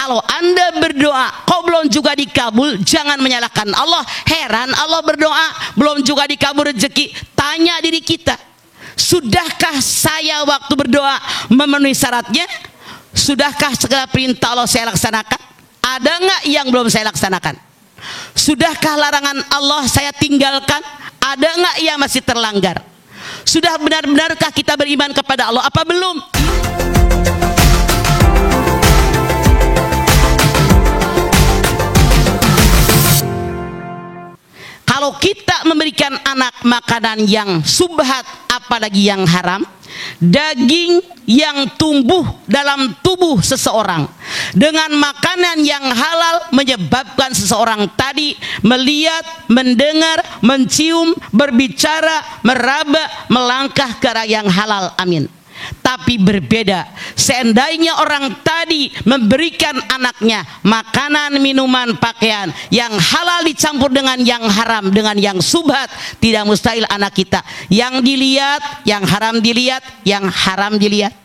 Kalau Anda berdoa kok belum juga dikabul, jangan menyalahkan Allah. Heran Allah berdoa belum juga dikabul rezeki. Tanya diri kita, sudahkah saya waktu berdoa memenuhi syaratnya? Sudahkah segala perintah Allah saya laksanakan? Ada nggak yang belum saya laksanakan? Sudahkah larangan Allah saya tinggalkan? Ada nggak yang masih terlanggar? Sudah benar-benarkah kita beriman kepada Allah apa belum? Kalau kita memberikan anak makanan yang subhat, apalagi yang haram, daging yang tumbuh dalam tubuh seseorang dengan makanan yang halal menyebabkan seseorang tadi melihat, mendengar, mencium, berbicara, meraba, melangkah ke arah yang halal. Amin. Tapi berbeda seandainya orang tadi memberikan anaknya makanan, minuman, pakaian yang halal dicampur dengan yang haram, dengan yang subhat, tidak mustahil anak kita yang dilihat, yang haram dilihat, yang haram dilihat,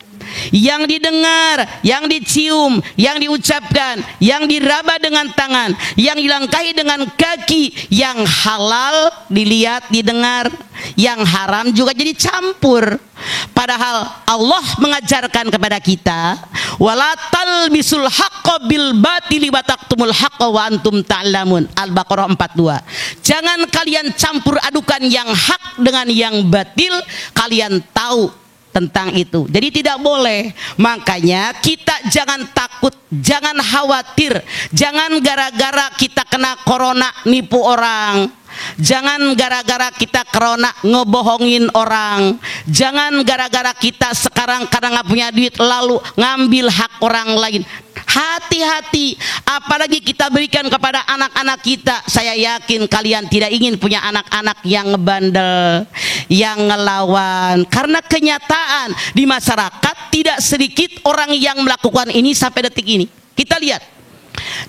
yang didengar, yang dicium, yang diucapkan, yang diraba dengan tangan, yang dilangkahi dengan kaki, yang halal dilihat, didengar, yang haram juga jadi campur. Padahal Allah mengajarkan kepada kita, wala talbisul haqqo bil batili wa taqtumul haqqo wa antum ta'lamun. Al-Baqarah 42. Jangan kalian campur adukan yang hak dengan yang batil, kalian tahu tentang itu. Jadi tidak boleh. Makanya kita jangan takut, jangan khawatir, jangan gara-gara kita kena corona nipu orang. Jangan gara-gara kita corona ngebohongin orang. Jangan gara-gara kita sekarang karena nggak punya duit lalu ngambil hak orang lain. Hati-hati, apalagi kita berikan kepada anak-anak kita. Saya yakin kalian tidak ingin punya anak-anak yang ngebandel, yang ngelawan. Karena kenyataan di masyarakat tidak sedikit orang yang melakukan ini sampai detik ini. Kita lihat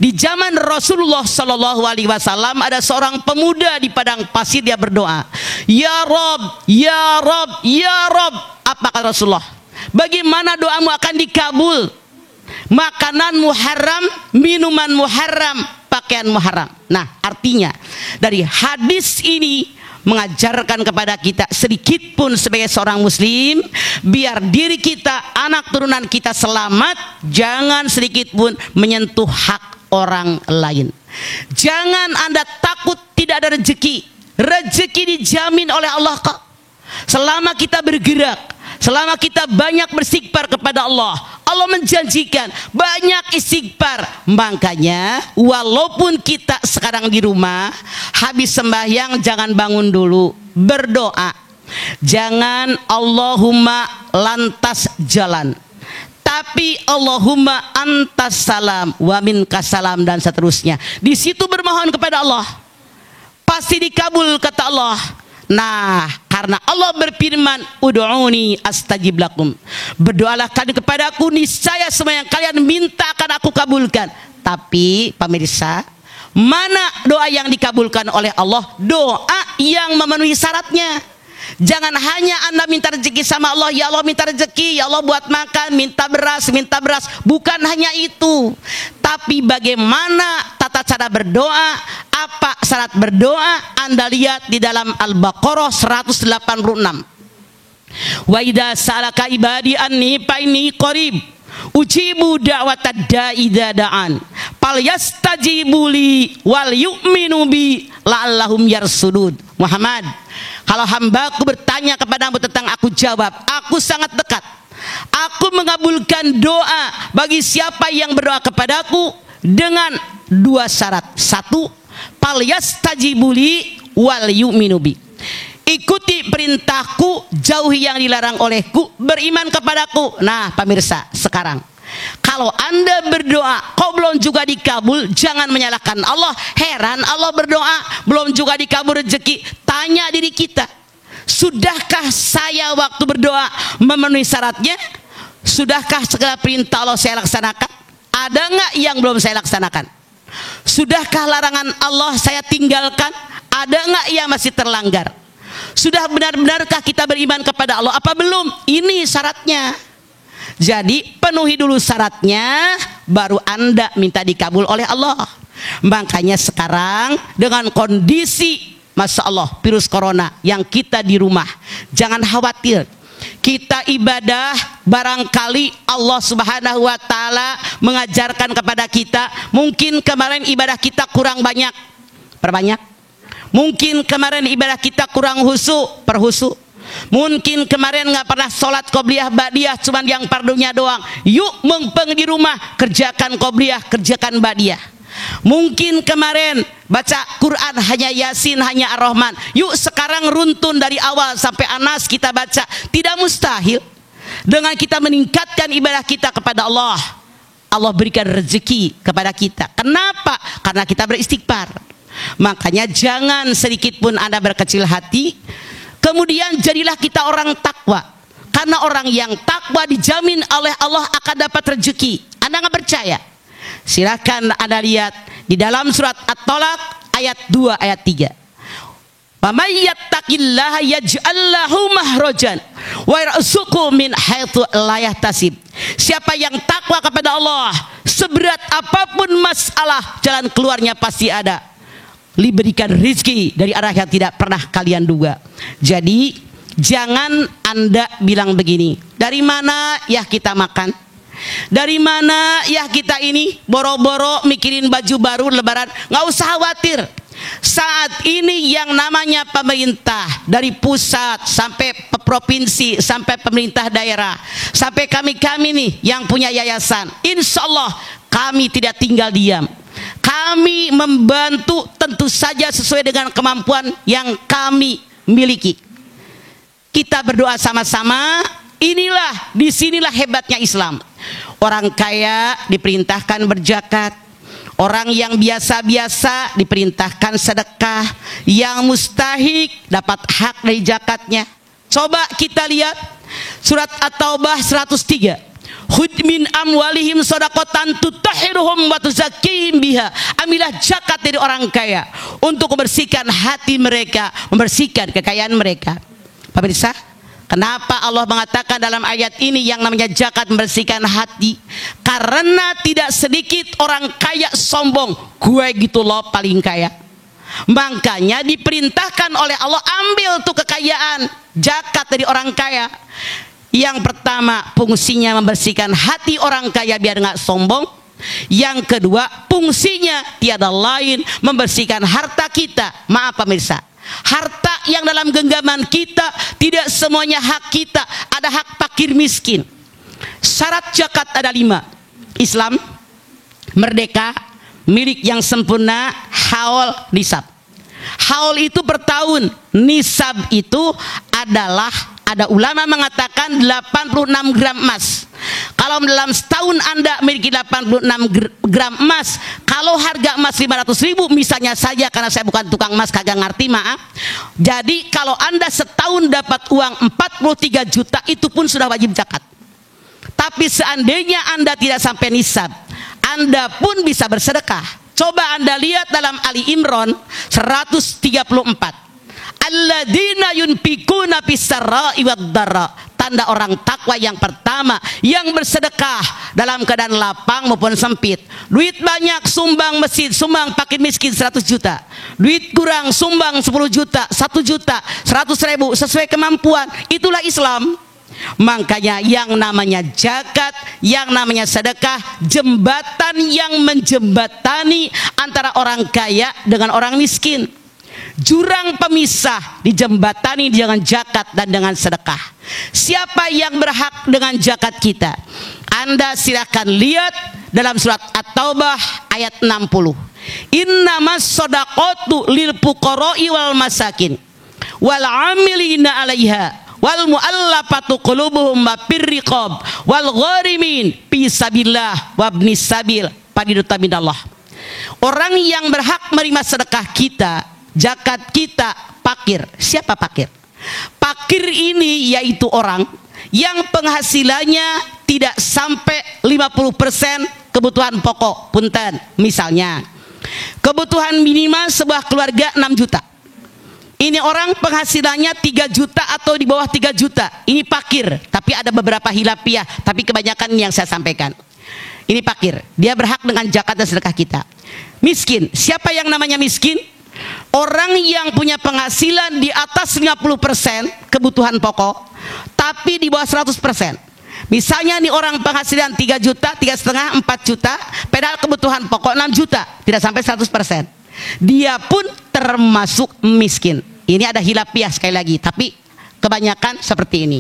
di zaman Rasulullah Sallallahu Alaihi Wasallam ada seorang pemuda di padang pasir, dia berdoa, Ya Rob, Ya Rob, Ya Rob. Apa kata Rasulullah? Bagaimana doamu akan dikabul? Makanan muharram, minuman muharram, pakaian muharram. Nah, artinya dari hadis ini mengajarkan kepada kita sedikit pun sebagai seorang muslim, biar diri kita, anak turunan kita selamat, jangan sedikit pun menyentuh hak orang lain. Jangan Anda takut tidak ada rezeki. Rezeki dijamin oleh Allah kok. Selama kita bergerak, selama kita banyak beristighfar kepada Allah, Allah menjanjikan banyak istighfar. Makanya walaupun kita sekarang di rumah, habis sembahyang jangan bangun dulu, berdoa. Jangan Allahumma lantas jalan, tapi Allahumma antas salam wa minkas salam, dan seterusnya. Di situ bermohon kepada Allah, pasti dikabul kata Allah. Nah, karena Allah berfirman, ud'uni astajib lakum. Berdoalah kalian kepadaku, niscaya semua yang kalian minta akan aku kabulkan. Tapi pemirsa, mana doa yang dikabulkan oleh Allah? Doa yang memenuhi syaratnya. Jangan hanya Anda minta rezeki sama Allah, ya Allah minta rezeki, ya Allah buat makan, minta beras. Bukan hanya itu, tapi bagaimana tata cara berdoa, apa syarat berdoa, Anda lihat di dalam Al-Baqarah 186. Wa idza salaka ibadi anni fa inni qarib ujibu da'watad da'i idza da'an falyastajibu li wal yu'minu bi la'allahum yarsudun. Muhammad, kalau hambaku bertanya kepadamu tentang aku, jawab, aku sangat dekat. Aku mengabulkan doa bagi siapa yang berdoa kepadaku dengan dua syarat. Satu, falyastajibu li wal yu'minu bi. Ikuti perintahku, jauhi yang dilarang olehku, beriman kepadaku. Nah, pemirsa, sekarang kalau Anda berdoa kok belum juga dikabul, jangan menyalahkan Allah. Heran Allah berdoa belum juga dikabul rezeki. Tanya diri kita, sudahkah saya waktu berdoa memenuhi syaratnya? Sudahkah segala perintah Allah saya laksanakan? Ada nggak yang belum saya laksanakan? Sudahkah larangan Allah saya tinggalkan? Ada nggak yang masih terlanggar? Sudah benar-benarkah kita beriman kepada Allah apa belum? Ini syaratnya. Jadi penuhi dulu syaratnya, baru Anda minta dikabul oleh Allah. Makanya sekarang dengan kondisi Masya Allah virus corona yang kita di rumah, jangan khawatir. Kita ibadah, barangkali Allah Subhanahu wa Ta'ala mengajarkan kepada kita, mungkin kemarin ibadah kita kurang banyak, perbanyak. Mungkin kemarin ibadah kita kurang husu, perhusu. Mungkin kemarin nggak pernah sholat qobliyah ba'diyah, cuman yang fardunya doang. Yuk mumpung di rumah, kerjakan qobliyah, kerjakan ba'diyah. Mungkin kemarin baca Quran hanya Yasin, hanya Ar-Rahman. Yuk sekarang runtun dari awal sampai Anas kita baca. Tidak mustahil dengan kita meningkatkan ibadah kita kepada Allah, Allah berikan rezeki kepada kita. Kenapa? Karena kita beristighfar. Makanya jangan sedikit pun Anda berkecil hati. Kemudian jadilah kita orang takwa. Karena orang yang takwa dijamin oleh Allah akan dapat rezeki. Anda nggak percaya? Silakan Anda lihat di dalam surat At-Talaq ayat 2 ayat 3. Wa may yattaqillaha yaj'al lahu mahrajan wa yarzuqhu min haitsu la yahtasib. Siapa yang takwa kepada Allah, seberat apapun masalah, jalan keluarnya pasti ada. Diberikan rezeki dari arah yang tidak pernah kalian duga. Jadi jangan Anda bilang begini, dari mana ya kita makan? Dari mana ya kita ini boro-boro mikirin baju baru lebaran? Nggak usah khawatir. Saat ini yang namanya pemerintah, dari pusat sampai provinsi sampai pemerintah daerah sampai kami nih yang punya yayasan, insya Allah kami tidak tinggal diam. Kami membantu tentu saja sesuai dengan kemampuan yang kami miliki. Kita berdoa sama-sama. Inilah, disinilah hebatnya Islam. Orang kaya diperintahkan berzakat, orang yang biasa-biasa diperintahkan sedekah, yang mustahik dapat hak dari zakatnya. Coba kita lihat surat At-Taubah 103. Khudh min amwalihim shadaqatan tutahhiruhum wa tuzakkihim biha. Ambillah zakat dari orang kaya untuk membersihkan hati mereka, membersihkan kekayaan mereka. Pemirsa, kenapa Allah mengatakan dalam ayat ini yang namanya zakat membersihkan hati? Karena tidak sedikit orang kaya sombong, gue gitu loh paling kaya. Makanya diperintahkan oleh Allah, ambil tuh kekayaan, zakat dari orang kaya. Yang pertama fungsinya membersihkan hati orang kaya biar nggak sombong. Yang kedua fungsinya tiada lain membersihkan harta kita. Maaf pemirsa, harta yang dalam genggaman kita tidak semuanya hak kita. Ada hak fakir miskin. Syarat zakat ada 5. Islam, merdeka, milik yang sempurna, haul, nisab. Haul itu per tahun, nisab itu adalah, ada ulama mengatakan 86 gram emas. Kalau dalam setahun Anda memiliki 86 gram emas, kalau harga emas 500.000 misalnya saja, karena saya bukan tukang emas kagak ngerti, maaf. Jadi kalau Anda setahun dapat uang 43 juta, itu pun sudah wajib zakat. Tapi seandainya Anda tidak sampai nisab, Anda pun bisa bersedekah. Coba Anda lihat dalam Ali Imran 134. Alladzina yunfikuna fis-sarra'i wad-dharra. Tanda orang takwa yang pertama, yang bersedekah dalam keadaan lapang maupun sempit. Duit banyak sumbang masjid, sumbang fakir miskin 100 juta. Duit kurang sumbang 10 juta, 1 juta, 100.000 sesuai kemampuan. Itulah Islam. Makanya yang namanya zakat, yang namanya sedekah, jembatan yang menjembatani antara orang kaya dengan orang miskin. Jurang pemisah dijembatani dengan zakat dan dengan sedekah. Siapa yang berhak dengan zakat kita? Anda silakan lihat dalam surat At-Taubah ayat 60. Innamas shadaqatu lil fuqara'i wal masakin wal 'amilina 'alaiha wal mu'allafatu qulubuhum wa firriqab wal gharimin fi sabilillah wa ibnis sabil fariidatan minallah. Orang yang berhak menerima sedekah kita, zakat kita, fakir. Siapa fakir? Fakir ini yaitu orang yang penghasilannya tidak sampai 50% kebutuhan pokok. Punten, misalnya kebutuhan minimal sebuah keluarga 6 juta. Ini orang penghasilannya 3 juta atau di bawah 3 juta. Ini fakir, tapi ada beberapa hilapiah, tapi kebanyakan yang saya sampaikan. Ini fakir, dia berhak dengan zakat dan sedekah kita. Miskin, siapa yang namanya miskin? Orang yang punya penghasilan di atas 50% kebutuhan pokok, tapi di bawah 100%. Misalnya nih orang penghasilan 3 juta, 3,5, 4 juta, padahal kebutuhan pokok 6 juta, tidak sampai 100%. Dia pun termasuk miskin. Ini ada hilafiah sekali lagi, tapi kebanyakan seperti ini.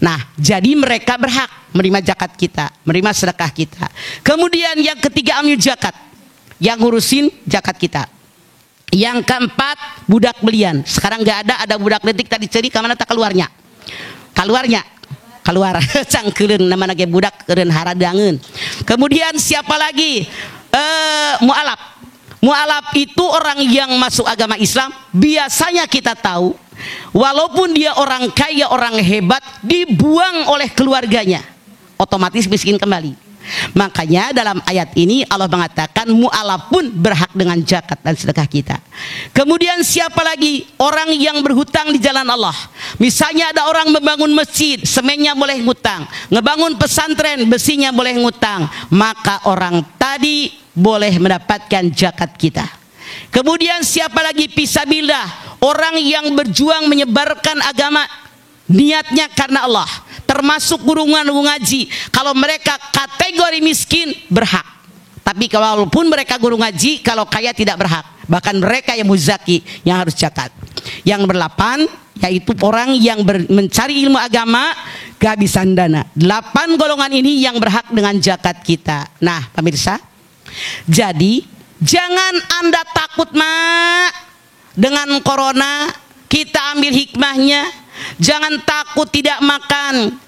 Nah, jadi mereka berhak menerima zakat kita, menerima sedekah kita. Kemudian yang ketiga amil zakat, yang ngurusin zakat kita. Yang keempat budak belian. Sekarang nggak ada budak letik tadi ceri kemana tak keluar cangkeureun nama nage budak keureun haradangeun. Kemudian siapa lagi? Mu'alaf itu orang yang masuk agama Islam. Biasanya kita tahu, walaupun dia orang kaya, orang hebat, dibuang oleh keluarganya, otomatis miskin kembali. Makanya dalam ayat ini Allah mengatakan mu'alaf pun berhak dengan zakat dan sedekah kita. Kemudian siapa lagi? Orang yang berhutang di jalan Allah. Misalnya ada orang membangun masjid, semennya boleh ngutang, ngebangun pesantren, besinya boleh ngutang, maka orang tadi boleh mendapatkan zakat kita. Kemudian siapa lagi? Fisabilillah, orang yang berjuang menyebarkan agama, niatnya karena Allah, termasuk guru ngaji. Kalau mereka kategori miskin berhak, tapi walaupun mereka guru ngaji, kalau kaya tidak berhak. Bahkan mereka yang muzaki yang harus zakat. Yang berdelapan yaitu orang yang mencari ilmu agama kehabisan dana. 8 golongan ini yang berhak dengan zakat kita. Nah pemirsa, jadi jangan Anda takut dengan corona. Kita ambil hikmahnya. Jangan takut tidak makan,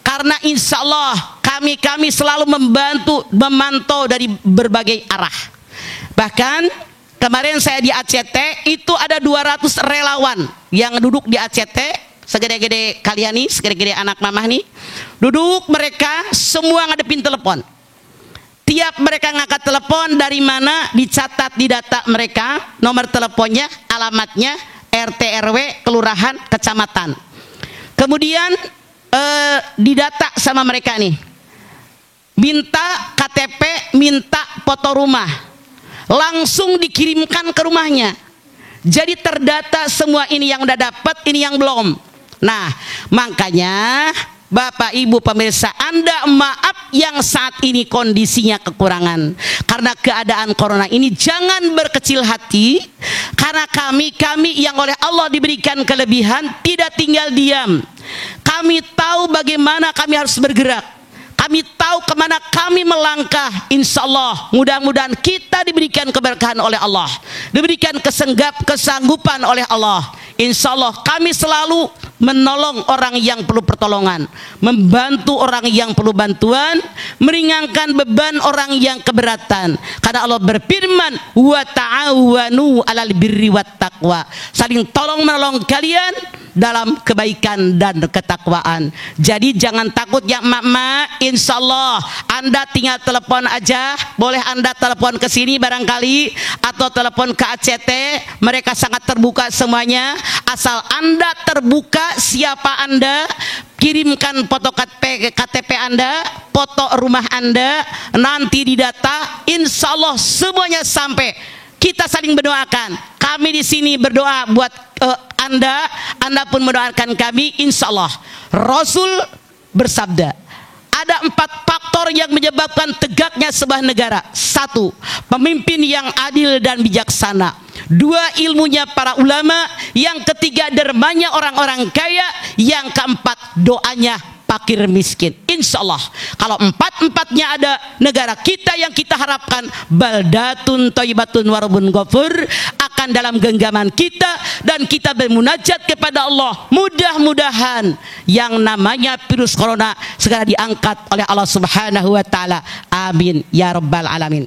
karena insya Allah kami selalu memantau dari berbagai arah. Bahkan kemarin saya di ACT itu ada 200 relawan yang duduk di ACT, segede-gede kalian nih, segede-gede anak mamah nih, duduk mereka semua ngadepin telepon. Tiap mereka ngangkat telepon dari mana dicatat di data mereka, nomor teleponnya, alamatnya, RT RW, kelurahan, kecamatan. Kemudian didata sama mereka nih, minta KTP, minta foto rumah, langsung dikirimkan ke rumahnya. Jadi terdata semua, ini yang udah dapat, ini yang belum. Nah makanya Bapak Ibu pemirsa, Anda maaf yang saat ini kondisinya kekurangan karena keadaan corona ini, jangan berkecil hati, karena kami yang oleh Allah diberikan kelebihan tidak tinggal diam. Kami tahu bagaimana kami harus bergerak, kami tahu kemana kami melangkah. Insya Allah mudah-mudahan kita diberikan keberkahan oleh Allah, diberikan kesanggupan oleh Allah. Insya Allah kami selalu menolong orang yang perlu pertolongan, membantu orang yang perlu bantuan, meringankan beban orang yang keberatan. Karena Allah berfirman, wa ta'awanu 'alal birri wat taqwa. Saling tolong menolong kalian dalam kebaikan dan ketakwaan. Jadi jangan takut ya mak, insya Allah Anda tinggal telepon aja. Boleh Anda telepon ke sini barangkali, atau telepon ke ACT, mereka sangat terbuka semuanya. Asal Anda terbuka siapa Anda, kirimkan foto KTP Anda, foto rumah Anda, nanti didata, insya Allah semuanya sampai. Kita saling berdoakan. Kami di sini berdoa buat Anda pun mendoakan kami. Insya Allah Rasul bersabda, ada 4 faktor yang menyebabkan tegaknya sebuah negara. 1, pemimpin yang adil dan bijaksana. 2, ilmunya para ulama. Yang ketiga, dermanya orang-orang kaya. Yang keempat, doanya fakir miskin. Insya Allah kalau 4-4-nya ada, negara kita yang kita harapkan baldatun thayyibatun warabun ghafur akan dalam genggaman kita, dan kita bermunajat kepada Allah. Mudah-mudahan yang namanya virus corona segera diangkat oleh Allah Subhanahu wa taala. Amin ya rabbal alamin.